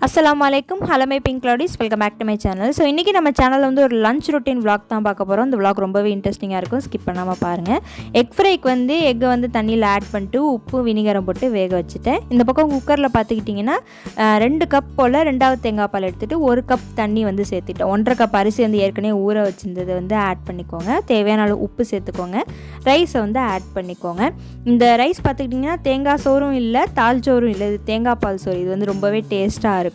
அஸ்ஸலாமு அலைக்கும். Hello pink cloudies, welcome back to my channel. So இன்றைக்கி நம்ம சேனலில் வந்து ஒரு லஞ்ச் ரொட்டீன் vlog தான் பார்க்க போகிறோம். இந்த vlog ரொம்பவே இன்ட்ரெஸ்டிங்காக இருக்கும், ஸ்கிப் பண்ணாமல் பாருங்கள். எக் ஃப்ரைக்கு வந்து எக்கை வந்து தண்ணியில் ஆட் பண்ணிட்டு உப்பு வினிகரம் போட்டு வேக வச்சுட்டேன். இந்த பக்கம் குக்கரில் பார்த்துக்கிட்டிங்கன்னா 2 கப் போல் 2வது தேங்காய் பால் எடுத்துகிட்டு 1 கப் தண்ணி வந்து சேர்த்துட்டேன். 1.5 கப் அரிசி வந்து ஏற்கனவே ஊற வச்சுருந்ததை வந்து ஆட் பண்ணிக்கோங்க. தேவையான அளவு உப்பு சேர்த்துக்கோங்க. ரைஸை வந்து ஆட் பண்ணிக்கோங்க. இந்த ரைஸ் பார்த்துக்கிட்டிங்கன்னா தேங்காய் சோறும் இல்லை, தால் சோறும் இல்லை, இது தேங்காய் பால் சோறு. இது வந்து ரொம்பவே டேஸ்ட்டாக இருக்கும்.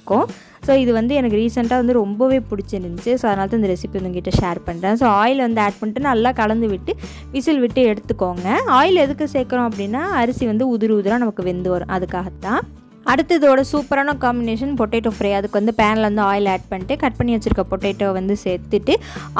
ஸோ இது வந்து எனக்கு ரீசெண்டாக வந்து ரொம்பவே பிடிச்சிருந்துச்சு. ஸோ அதனால தான் இந்த ரெசிபி உங்ககிட்ட ஷேர் பண்ணுறேன். ஸோ ஆயில் வந்து ஆட் பண்ணிட்டு நல்லா கலந்து விட்டு விசில் விட்டு எடுத்துக்கோங்க. ஆயில் எதுக்கு சேர்க்குறோம் அப்படின்னா அரிசி வந்து உதிராக நமக்கு வெந்து வரும், அதுக்காகத்தான். அடுத்ததோட சூப்பரான காம்பினேஷன் பொட்டேட்டோ ஃப்ரை. அதுக்கு வந்து பேனில் வந்து ஆயில் ஆட் பண்ணிட்டு கட் பண்ணி வச்சுருக்க பொட்டேட்டோ வந்து சேர்த்துட்டு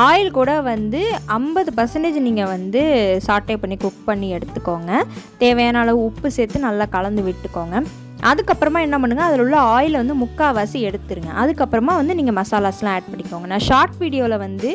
ஆயில் கூட வந்து 50% நீங்கள் வந்து சாட்டே பண்ணி குக் பண்ணி எடுத்துக்கோங்க. தேவையான அளவு உப்பு சேர்த்து நல்லா கலந்து விட்டுக்கோங்க. அதுக்கப்புறமா என்ன பண்ணுங்கள், அதில் உள்ள ஆயில் வந்து முக்கால்வாசி எடுத்துருங்க. அதுக்கப்புறமா வந்து நீங்கள் மசாலாஸ்லாம் ஆட் பண்ணிக்கோங்க. நான் ஷார்ட் வீடியோவில் வந்து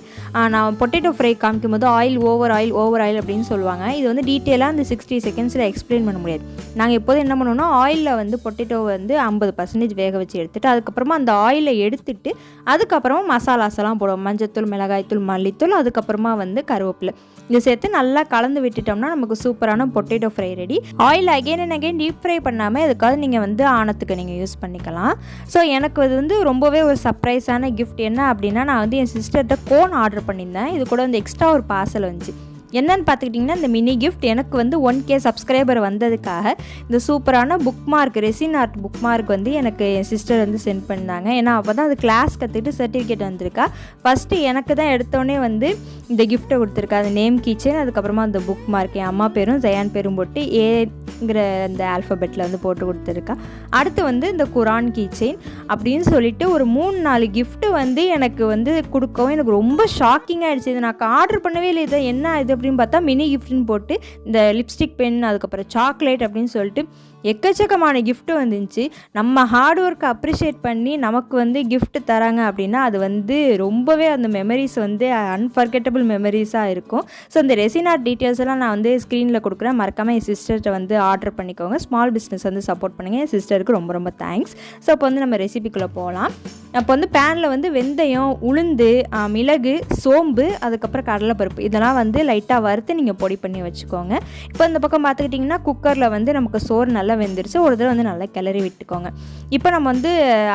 நான் பொட்டேட்டோ ஃப்ரை காமிக்கும் போது ஓவர் ஆயில் அப்படின்னு சொல்லுவாங்க. இது வந்து டீட்டெயிலாக அந்த 60 செகண்ட்ஸில் எக்ஸ்பிளைன் பண்ண முடியாது. நாங்கள் எப்போதும் என்ன பண்ணுவோம்னா ஆயிலில் வந்து பொட்டேட்டோவை வந்து 50% வேக வச்சு எடுத்துகிட்டு அதுக்கப்புறமா அந்த ஆயிலை எடுத்துட்டு அதுக்கப்புறமா மசாலாஸ் எல்லாம் போடுவோம். மஞ்சத்தூள், மிளகாய்த்தூள், மல்லித்தூள், அதுக்கப்புறமா வந்து கருவேப்பிலை. இதை சேர்த்து நல்லா கலந்து விட்டுட்டோம்னா நமக்கு சூப்பரான potato fry ready. Oil again and again deep fry பண்ணாமல் எதுக்காவது நீங்கள் வந்து ஆனத்துக்கு நீங்கள் யூஸ் பண்ணிக்கலாம். ஸோ எனக்கு இது வந்து ரொம்பவே ஒரு சர்ப்ரைஸான கிஃப்ட். என்ன அப்படின்னா, நான் வந்து என் சிஸ்டர்கிட்ட கோன் ஆர்டர் பண்ணியிருந்தேன். இது கூட வந்து எக்ஸ்ட்ரா ஒரு பார்சல் வந்துச்சு. என்னென்னு பார்த்துக்கிட்டிங்கன்னா, இந்த மினி கிஃப்ட் எனக்கு வந்து 1K சப்ஸ்கிரைபர் வந்ததுக்காக இந்த சூப்பரான book mark, resin art book mark வந்து எனக்கு என் சிஸ்டர் வந்து சென்ட் பண்ணாங்க. ஏன்னா அப்போ தான் அது கிளாஸ் கற்றுக்கிட்டு சர்டிஃபிகேட் வந்திருக்கா. ஃபஸ்ட்டு எனக்கு தான் எடுத்தோடனே வந்து இந்த கிஃப்ட்டை கொடுத்துருக்கா. அது நேம் கீச்சன், அதுக்கப்புறமா அந்த புக் மார்க் என் அம்மா பேரும் ஜயான் பேரும் போட்டு ஏங்கிற அந்த ஆல்ஃபபெட்டில் வந்து போட்டு கொடுத்துருக்கா. அடுத்து வந்து இந்த குரான் கீச்செயின் அப்படின்னு சொல்லிட்டு ஒரு 3-4 கிஃப்ட்டு வந்து எனக்கு வந்து கொடுக்கவும் எனக்கு ரொம்ப ஷாக்கிங் ஆகிடுச்சு. இது நான் ஆர்டர் பண்ணவே இல்லை. இதை என்ன இது அப்படின்னு பார்த்தா மினி கிஃப்ட்னு போட்டு இந்த லிப்ஸ்டிக் பென், அதுக்கப்புறம் சாக்லேட் அப்படின்னு சொல்லிட்டு எக்கச்சக்கமான கிஃப்ட்டு வந்துச்சு. நம்ம ஹார்ட் ஒர்க்கை அப்ரிஷியேட் பண்ணி நமக்கு வந்து கிஃப்ட் தராங்க அப்படின்னா அது வந்து ரொம்பவே அந்த மெமரிஸ் வந்து அன்ஃபர்கெட்டபிள் மெமரிஸாக இருக்கும். ஸோ இந்த ரெசின் ஆர்ட் டீட்டெயில்ஸ் எல்லாம் நான் வந்து ஸ்க்ரீனில் கொடுக்குறேன். மறக்காமல் என் சிஸ்டர்கிட்ட வந்து ஆர்டர் பண்ணிக்கோங்க. ஸ்மால் பிஸ்னஸ் வந்து சப்போர்ட் பண்ணுங்கள். என் சிஸ்டருக்கு ரொம்ப ரொம்ப தேங்க்ஸ். ஸோ இப்போ வந்து நம்ம ரெசிபிக்குள்ளே போகலாம். அப்போ வந்து பேனில் வந்து வெந்தயம், உளுந்து, மிளகு, சோம்பு, அதுக்கப்புறம் கடலைப்பருப்பு இதெல்லாம் வந்து லைட்டாக வறுத்து நீங்கள் பொடி பண்ணி வச்சுக்கோங்க. இப்போ இந்த பக்கம் பார்த்துக்கிட்டிங்கன்னா குக்கரில் வந்து நமக்கு சோறு நல்லா வெந்துருச்சு. ஒரு தடவை வந்து நல்லா கிளறி விட்டுக்கோங்க. இப்போ நம்ம வந்து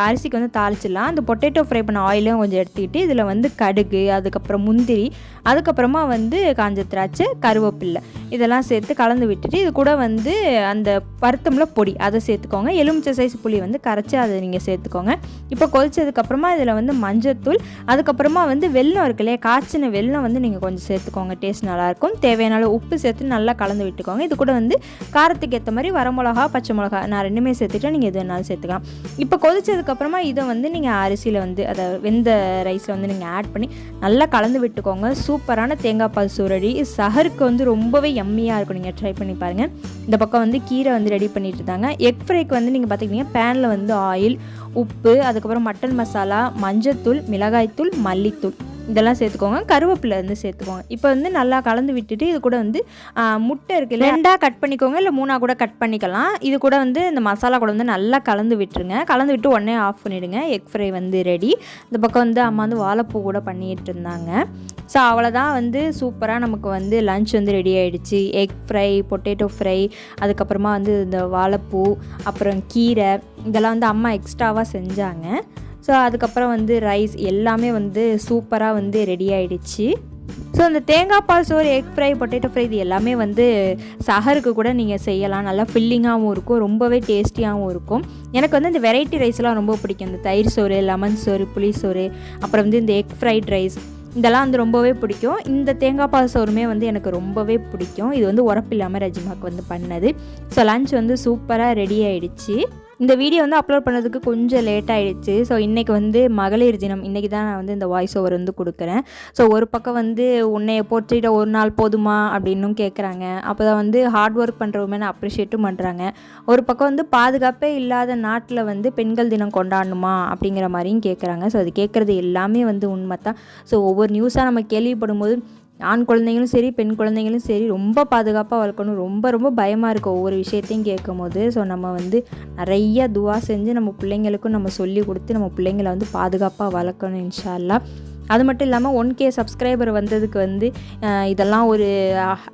அரிசிக்கு வந்து தாளிச்சிடலாம். அந்த பொட்டேட்டோ ஃப்ரை பண்ண ஆயிலும் கொஞ்சம் எடுத்துக்கிட்டு இதில் வந்து கடுகு, அதுக்கப்புறம் முந்திரி, அதுக்கப்புறமா வந்து காஞ்ச திராட்சை, கருவேப்பில்லை இதெல்லாம் சேர்த்து கலந்து விட்டுட்டு இது கூட வந்து அந்த பருத்தம்ல பொடி அதை சேர்த்துக்கோங்க. எலுமிச்சை சைஸ் புளி வந்து கரைச்சி அதை நீங்கள் சேர்த்துக்கோங்க. இப்போ கொதிச்சதுக்கப்புறமா இதில் வந்து மஞ்சத்தூள், அதுக்கப்புறமா வந்து வெல்லம் இருக்கு இல்லையா, காய்ச்சின வெல்லம் வந்து நீங்கள் கொஞ்சம் சேர்த்துக்கோங்க. டேஸ்ட் நல்லாயிருக்கும். தேவையான அளவு உப்பு சேர்த்து நல்லா கலந்து விட்டுக்கோங்க. இது கூட வந்து காரத்துக்கு ஏற்ற மாதிரி வரமிளகா, பச்சை மிளகா நான் 2மே சேர்த்துட்டேன். நீங்கள் எது வேணாலும் சேர்த்துக்கலாம். இப்போ கொதிச்சதுக்கப்புறமா இதை வந்து நீங்கள் அரிசியில் வந்து அதை வெந்த ரைஸில் வந்து நீங்கள் ஆட் பண்ணி நல்லா கலந்து விட்டுக்கோங்க. சூப்பரான தேங்காய் பால் சூரடி சஹருக்கு வந்து ரொம்பவே யம்மியாக இருக்கும். நீங்கள் ட்ரை பண்ணி பாருங்கள். இந்த பக்கம் வந்து கீரை வந்து ரெடி பண்ணிட்டு இருந்தாங்க. எக் ஃப்ரைக்கு வந்து நீங்கள் பார்த்துக்கிட்டிங்கன்னா பேனில் வந்து ஆயில், உப்பு, அதுக்கப்புறம் மட்டன் மசாலா, மஞ்சத்தூள், மிளகாய்த்தூள், மல்லித்தூள் இதெல்லாம் சேர்த்துக்கோங்க. கருவேப்பிலை வந்து சேர்த்துக்கோங்க. இப்போ வந்து நல்லா கலந்து விட்டுட்டு இது கூட வந்து முட்டை இருக்குல்ல, 2ஆக கட் பண்ணிக்கோங்க, இல்லை 3ஆக கூட கட் பண்ணிக்கலாம். இது கூட வந்து இந்த மசாலா கூட வந்து நல்லா கலந்து விட்டுருங்க. கலந்து விட்டு உடனே ஆஃப் பண்ணிவிடுங்க. எக் ஃப்ரை வந்து ரெடி. இந்த பக்கம் வந்து அம்மா வந்து வாழைப்பூ கூட பண்ணிகிட்டு இருந்தாங்க. ஸோ அவ்வளோதான், வந்து சூப்பராக நமக்கு வந்து லன்ச் வந்து ரெடி ஆகிடுச்சு. எக் ஃப்ரை, பொட்டேட்டோ ஃப்ரை, அதுக்கப்புறமா வந்து இந்த வாழைப்பூ, அப்புறம் கீரை இதெல்லாம் வந்து அம்மா எக்ஸ்ட்ராவாக செஞ்சாங்க. ஸோ அதுக்கப்புறம் வந்து ரைஸ் எல்லாமே வந்து சூப்பராக வந்து ரெடி ஆகிடுச்சு. ஸோ இந்த தேங்காய் பால் சோறு, எக் ஃப்ரை, பொட்டேட்டோ ஃப்ரை இது எல்லாமே வந்து சஹருக்கு கூட நீங்கள் செய்யலாம். நல்லா ஃபில்லிங்காகவும் இருக்கும், ரொம்பவே டேஸ்டியாகவும் இருக்கும். எனக்கு வந்து இந்த வெரைட்டி ரைஸ்லாம் ரொம்ப பிடிக்கும். இந்த தயிர் சோறு, லெமன் சோறு, புளி சோறு, அப்புறம் வந்து இந்த எக் ஃப்ரைட் ரைஸ் இதெல்லாம் வந்து ரொம்பவே பிடிக்கும். இந்த தேங்காய் பால் சோறுமே வந்து எனக்கு ரொம்பவே பிடிக்கும். இது வந்து உரப்பில்லாமல் ரஜிமாக்கு வந்து பண்ணது. ஸோ லன்ச் வந்து சூப்பராக ரெடி ஆகிடுச்சு. இந்த வீடியோ வந்து அப்லோட் பண்ணதுக்கு கொஞ்சம் லேட் ஆகிடுச்சு. ஸோ இன்றைக்கி வந்து மகளிர் தினம். இன்றைக்கி தான் நான் வந்து இந்த வாய்ஸ் ஓவர் வந்து கொடுக்குறேன். ஸோ ஒரு பக்கம் வந்து உன்னைய போற்றிட்ட ஒரு நாள் போதுமா அப்படின்னும் கேட்குறாங்க. அப்போ தான் வந்து ஹார்ட் ஒர்க் பண்ணுறவங்க அப்ரிஷியேட்டும் பண்ணுறாங்க. ஒரு பக்கம் வந்து பாதுகாப்பே இல்லாத நாட்டில் வந்து பெண்கள் தினம் கொண்டாடணுமா அப்படிங்கிற மாதிரியும் கேட்குறாங்க. ஸோ அது கேட்குறது எல்லாமே வந்து உண்மை தான். ஸோ ஒவ்வொரு நியூஸாக நம்ம கேள்விப்படும் போது ஆண் குழந்தைங்களும் சரி பெண் குழந்தைங்களும் சரி ரொம்ப பாதுகாப்பாக வளர்க்கணும். ரொம்ப ரொம்ப பயமாக இருக்குது ஒவ்வொரு விஷயத்தையும் கேட்கும்போது. ஸோ நம்ம வந்து நிறைய துவா செஞ்சு நம்ம பிள்ளைங்களுக்கும் நம்ம சொல்லி கொடுத்து நம்ம பிள்ளைங்களை வந்து பாதுகாப்பாக வளர்க்கணும் இன்ஷா அல்லாஹ். அது மட்டும் இல்லாமல் 1K சப்ஸ்கிரைபர் வந்ததுக்கு வந்து இதெல்லாம் ஒரு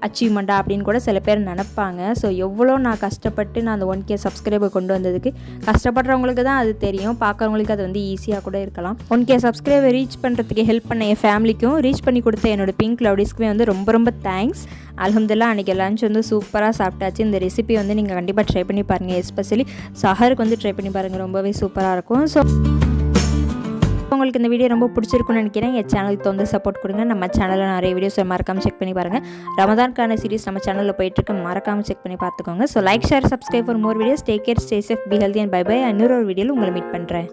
அச்சீவ்மெண்ட்டா அப்படின்னு கூட சில பேர் நினப்பாங்க. ஸோ எவ்வளோ நான் கஷ்டப்பட்டு நான் அந்த 1K சப்ஸ்கிரைபர் கொண்டு வந்ததுக்கு கஷ்டப்படுறவங்களுக்கு தான் அது தெரியும். பார்க்குறவங்களுக்கு அது வந்து ஈஸியாக கூட இருக்கலாம். 1K சப்ஸ்கிரைபர் ரீச் பண்ணுறதுக்கு ஹெல்ப் பண்ண என் ஃபேமிலிக்கும் ரீச் பண்ணி கொடுத்த என்னோட பிங்க் க்ளவுடிஸ்க்குமே வந்து ரொம்ப ரொம்ப தேங்க்ஸ். அல்ஹம்துலில்லாஹ் அன்றைக்கி லன்ச் வந்து சூப்பராக சாப்பிட்டாச்சு. இந்த ரெசிபி வந்து நீங்கள் கண்டிப்பாக ட்ரை பண்ணி பாருங்கள். எஸ்பெஷலி சஹருக்கு வந்து ட்ரை பண்ணி பாருங்கள், ரொம்பவே சூப்பராக இருக்கும். ஸோ உங்களுக்கு இந்த வீடியோ ரொம்ப பிடிச்சிருக்குன்னு நினைக்கிறேன். என் சேனலுக்கு வந்து சப்போர்ட் கொடுங்க. நம்ம சேனலில் நிறைய வீடியோஸ் மறக்காமல் செக் பண்ணி பாருங்கள். ரமதான்கான சீரிஸ் நம்ம சேனலில் போயிட்டுருக்கு, மறக்காமல் செக் பண்ணி பார்த்துக்கோங்க. So like, share, subscribe for more videos. Take care, stay safe, be healthy and bye bye. இன்னொரு வீடியோவில் உங்களை மீட் பண்ணுறேன்.